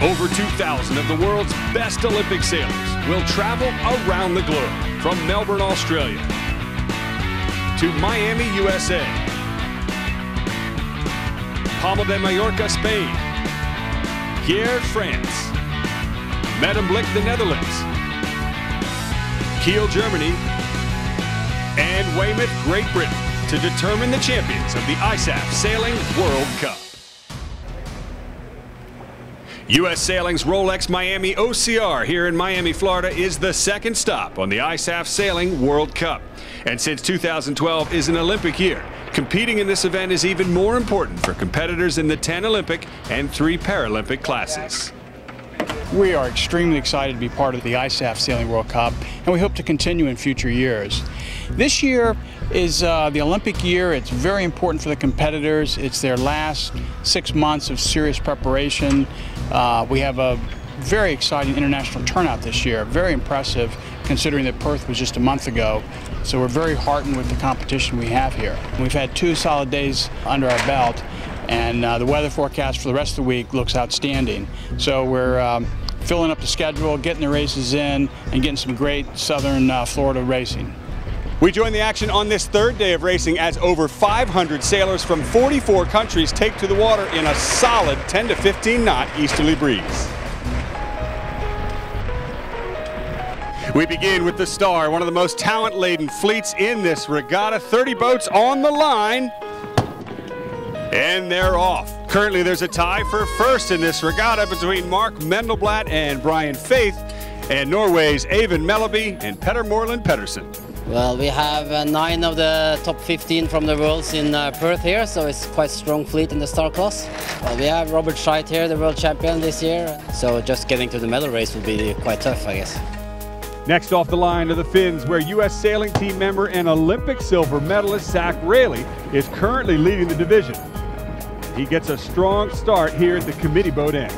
Over 2,000 of the world's best Olympic sailors will travel around the globe, from Melbourne, Australia, to Miami, USA, Palma de Mallorca, Spain, Hyères, France, Medemblik, the Netherlands, Kiel, Germany, and Weymouth, Great Britain, to determine the champions of the ISAF Sailing World Cup. U.S. Sailing's Rolex Miami OCR here in Miami, Florida is the second stop on the ISAF Sailing World Cup. And since 2012 is an Olympic year, competing in this event is even more important for competitors in the 10 Olympic and 3 Paralympic classes. We are extremely excited to be part of the ISAF Sailing World Cup, and we hope to continue in future years. This year is the Olympic year. It's very important for the competitors. It's their last 6 months of serious preparation. We have a very exciting international turnout this year, very impressive considering that Perth was just a month ago. So we're very heartened with the competition we have here. We've had 2 solid days under our belt, and the weather forecast for the rest of the week looks outstanding. So we're filling up the schedule, getting the races in, and getting some great southern Florida racing. We join the action on this 3rd day of racing as over 500 sailors from 44 countries take to the water in a solid 10 to 15 knot easterly breeze. We begin with the Star, one of the most talent-laden fleets in this regatta. 30 boats on the line, and they're off. Currently, there's a tie for first in this regatta between Mark Mendelblatt and Brian Faith, and Norway's Eivind Melleby and Petter Moreland Pedersen. Well, we have 9 of the top 15 from the worlds in Perth here, so it's quite a strong fleet in the Star class. Well, we have Robert Scheidt here, the world champion this year, so just getting to the medal race will be quite tough, I guess. Next off the line are the Finns, where U.S. sailing team member and Olympic silver medalist Zach Raley is currently leading the division. He gets a strong start here at the committee boat end.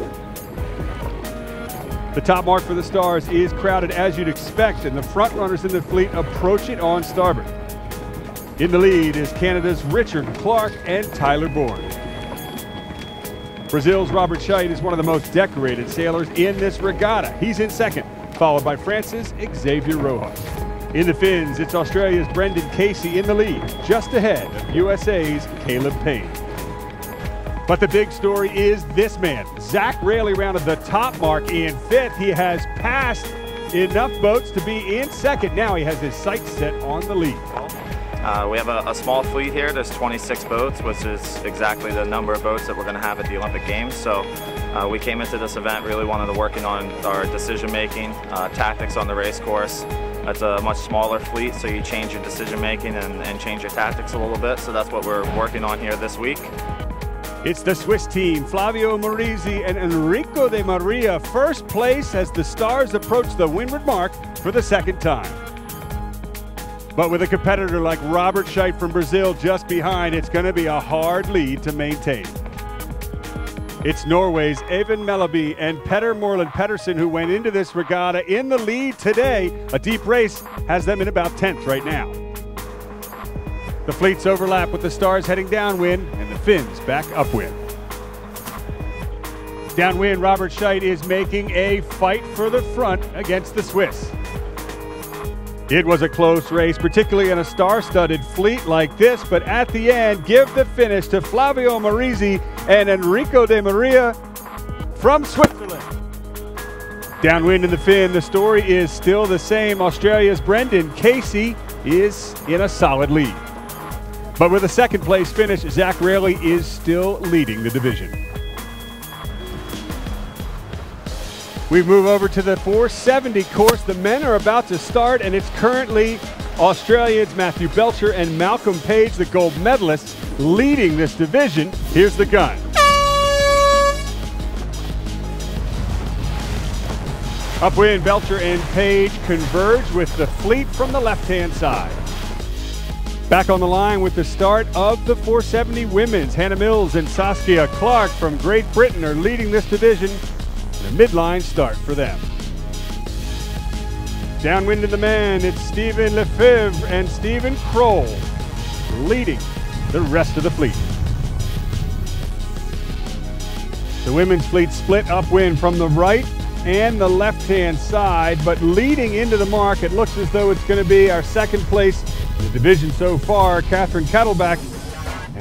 The top mark for the Stars is crowded as you'd expect, and the front runners in the fleet approach it on starboard. In the lead is Canada's Richard Clark and Tyler Bourne. Brazil's Robert Scheidt is one of the most decorated sailors in this regatta. He's in second, followed by France's Xavier Rojas. In the Finns, it's Australia's Brendan Casey in the lead, just ahead of USA's Caleb Payne. But the big story is this man. Zach Raley rounded the top mark in 5th. He has passed enough boats to be in second. Now he has his sights set on the lead. We have a small fleet here. There's 26 boats, which is exactly the number of boats that we're going to have at the Olympic Games. So we came into this event really wanted to working on our decision-making, tactics on the race course. It's a much smaller fleet, so you change your decision-making and change your tactics a little bit. So that's what we're working on here this week. It's the Swiss team, Flavio Morisi and Enrico De Maria, first place as the Stars approach the windward mark for the 2nd time. But with a competitor like Robert Scheidt from Brazil just behind, it's going to be a hard lead to maintain. It's Norway's Eivind Melleby and Petter Moreland Pedersen who went into this regatta in the lead today. A deep race has them in about 10th right now. The fleets overlap with the Stars heading downwind and the Finns back upwind. Downwind, Robert Scheidt is making a fight for the front against the Swiss. It was a close race, particularly in a star-studded fleet like this, but at the end, give the finish to Flavio Morisi and Enrico De Maria from Switzerland. Downwind in the Finn, the story is still the same. Australia's Brendan Casey is in a solid lead. But with a 2nd place finish, Zach Raley is still leading the division. We move over to the 470 course. The men are about to start, and it's currently Australians Matthew Belcher and Malcolm Page, the gold medalists, leading this division. Here's the gun. Upwind, Belcher and Page converge with the fleet from the left-hand side. Back on the line with the start of the 470 women's. Hannah Mills and Saskia Clark from Great Britain are leading this division. A midline start for them. Downwind in the men, it's Stephen Lefebvre and Stephen Kroll leading the rest of the fleet. The women's fleet split upwind from the right and the left-hand side, but leading into the mark, it looks as though it's going to be our second place in the division so far, Catherine Kettleback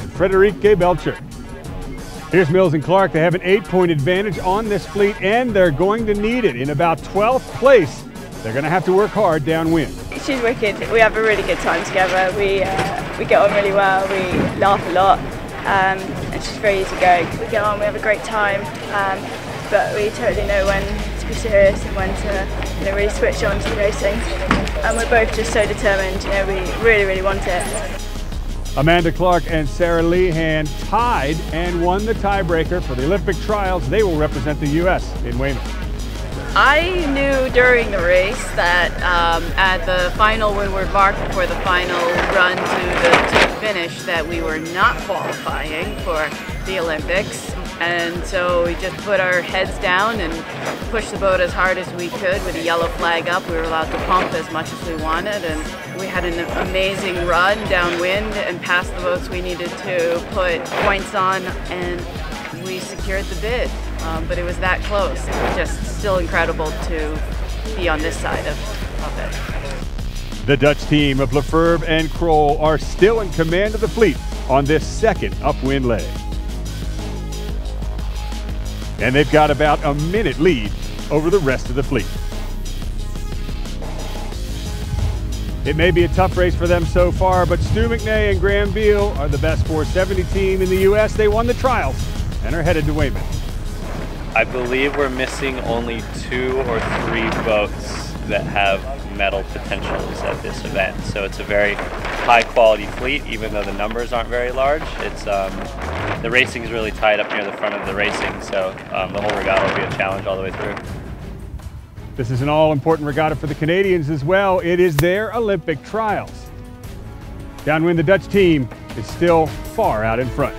and Frederique Belcher. Here's Mills and Clark. They have an 8-point advantage on this fleet, and they're going to need it. In about 12th place, they're going to have to work hard downwind. She's wicked. We have a really good time together. We get on really well. We laugh a lot, and she's very easygoing. We get on. We have a great time, but we totally know when to be serious and when to really switch on to the racing. And we're both just so determined. We really, really want it. Amanda Clark and Sarah Lehan tied and won the tiebreaker for the Olympic trials. They will represent the U.S. in Weymouth. I knew during the race that at the final windward mark before the final run to the finish that we were not qualifying for the Olympics, and so we just put our heads down and pushed the boat as hard as we could with the yellow flag up. We were allowed to pump as much as we wanted, and we had an amazing run downwind and past the boats we needed to put points on, and we secured the bid. But it was that close. Just still incredible to be on this side of it. The Dutch team of Lefebvre and Kroll are still in command of the fleet on this second upwind leg. And they've got about a minute lead over the rest of the fleet. It may be a tough race for them so far, but Stu McNay and Graham Beal are the best 470 team in the U.S. They won the trials and are headed to Weymouth. I believe we're missing only 2 or 3 boats that have medal potentials at this event. So it's a very high quality fleet, even though the numbers aren't very large. It's the racing is really tied up near the front of the racing, so the whole regatta will be a challenge all the way through. This is an all-important regatta for the Canadians as well. It is their Olympic trials. Downwind, the Dutch team is still far out in front.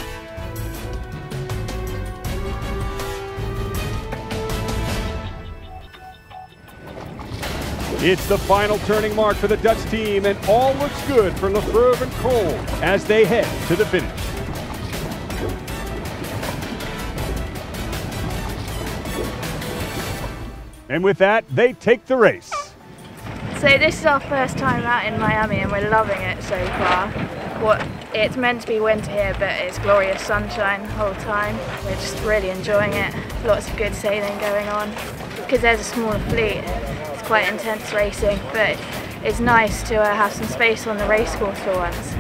It's the final turning mark for the Dutch team, and all looks good for Lefebvre and Kroll as they head to the finish. And with that, they take the race. So this is our first time out in Miami, and we're loving it so far. It's meant to be winter here, but it's glorious sunshine the whole time. We're just really enjoying it. Lots of good sailing going on. Because there's a smaller fleet, it's quite intense racing, but it's nice to have some space on the race course for once.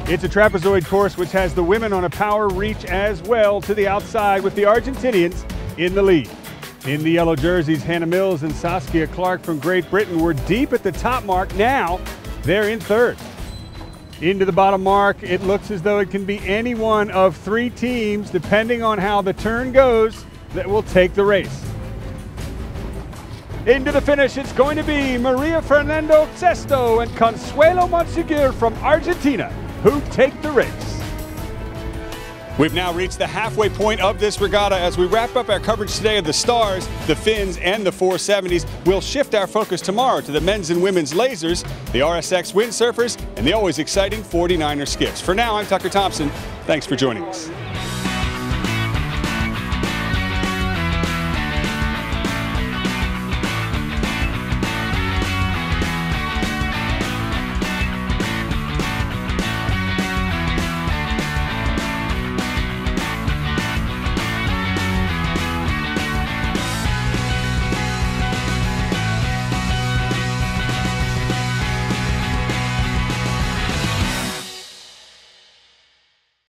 It's a trapezoid course which has the women on a power reach as well to the outside, with the Argentinians in the lead. In the yellow jerseys, Hannah Mills and Saskia Clark from Great Britain were deep at the top mark. Now they're in third. Into the bottom mark, it looks as though it can be any one of 3 teams, depending on how the turn goes, that will take the race. Into the finish, it's going to be Maria Fernando Sesto and Consuelo Monseguir from Argentina who take the race. We've now reached the halfway point of this regatta. As we wrap up our coverage today of the Stars, the Finns, and the 470s, we'll shift our focus tomorrow to the men's and women's lasers, the RSX windsurfers, and the always exciting 49er skiffs. For now, I'm Tucker Thompson. Thanks for joining us.